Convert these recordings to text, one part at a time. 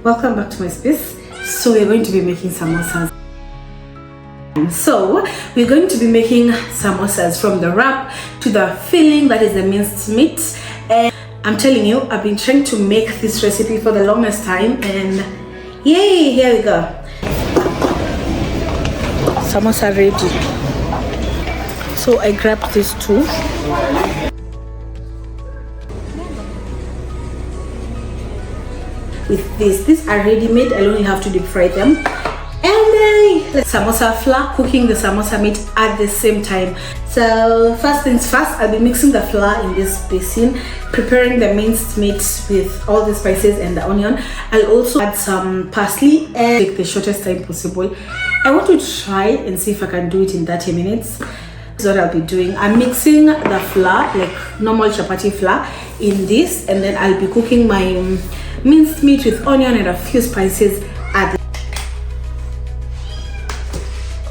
welcome back to my space. So we're going to be making samosas. So we're going to be making samosas from the wrap to the filling, that is the minced meat. And I'm telling you, I've been trying to make this recipe for the longest time, and yay, here we go. Samosa ready. So I grabbed these two. With these are ready made. I only have to deep fry them. And then samosa flour, cooking the samosa meat at the same time. So first things first, I'll be mixing the flour in this basin, preparing the minced meat with all the spices and the onion. I'll also add some parsley and take the shortest time possible. I want to try and see if I can do it in 30 minutes. That's what I'll be doing. I'm mixing the flour like normal chapati flour in this, and then I'll be cooking my minced meat with onion and a few spices. Add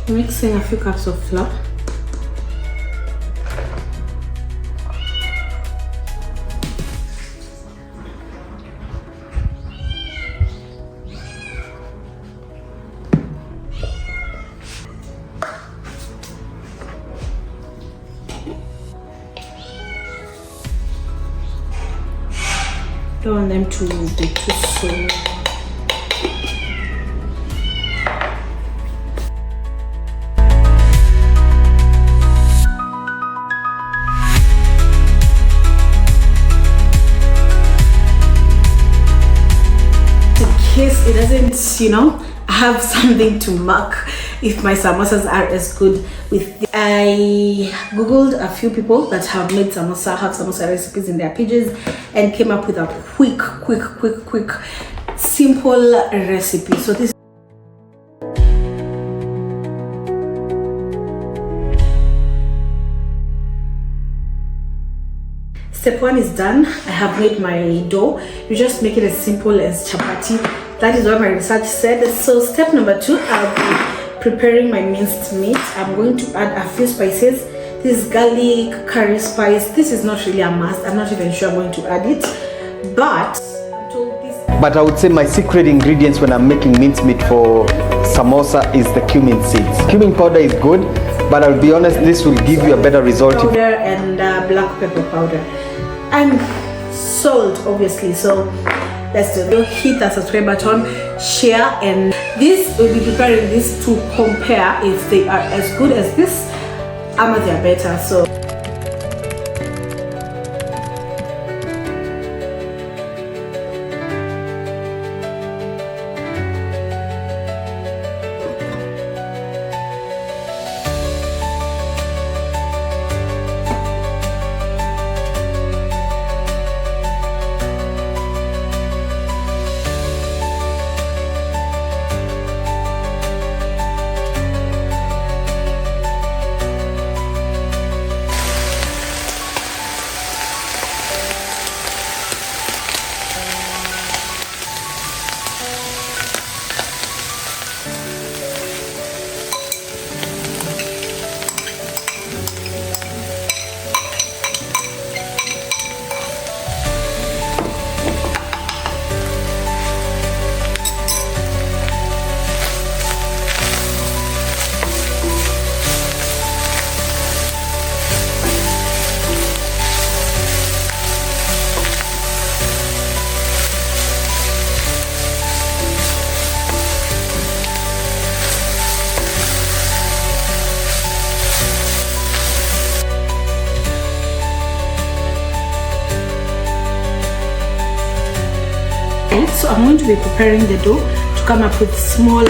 mixing a few cups of flour. Don't want them to be too soft. In case it doesn't, have something to mark if my samosas are as good with the, I googled a few people that have made samosa recipes in their pages and came up with a quick simple recipe. So this step one is done. I have made my dough. You just make it as simple as chapati. That is what my research said. So step number two, I'll be preparing my minced meat. I'm going to add a few spices. This is garlic, curry spice. This is not really a must. I'm not even sure I'm going to add it, but I'm told this. But I would say my secret ingredients when I'm making mincemeat for samosa is the cumin seeds. Cumin powder is good, but I'll be honest, this will give you a better result. Powder and black pepper powder and salt, obviously. So let's do it. Hit the subscribe button, share, and this will be preparing this to compare if they are as good as this or they are better. So I'm going to be preparing the dough to come up with small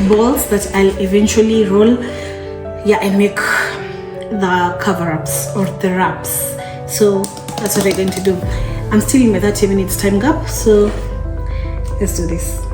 balls that I'll eventually roll, and make the cover-ups or the wraps. So that's what I'm going to do. I'm still in my 30 minutes time gap, so let's do this.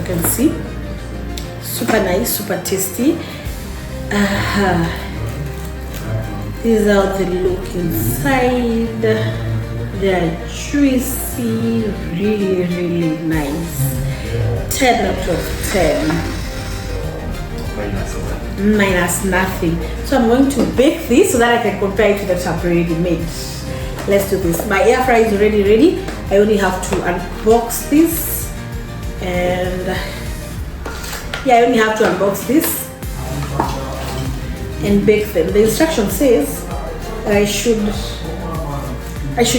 you can see. Super nice, super tasty. This is how they look inside. They are juicy, really nice. 10 out of 10. Minus nothing. So I'm going to bake this so that I can compare it to the I've already made. Let's do this. My air fryer is already ready. I only have to unbox this, and yeah, I only have to unbox this and bake them. The instruction says I should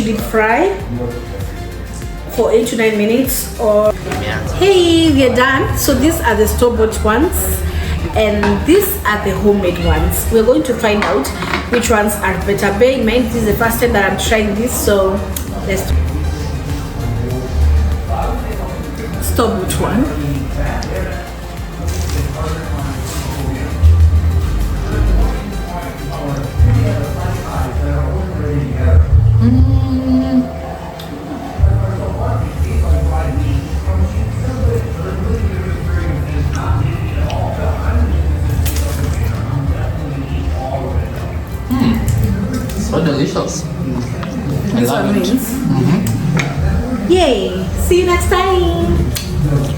deep fry for 8 to 9 minutes or hey, they're done. So these are the store-bought ones and these are the homemade ones. We're going to find out which ones are better. Bear in mind, this is the first time that I'm trying this, so let's do store-bought one. So delicious. I This love one it. means. Yay! See you next time.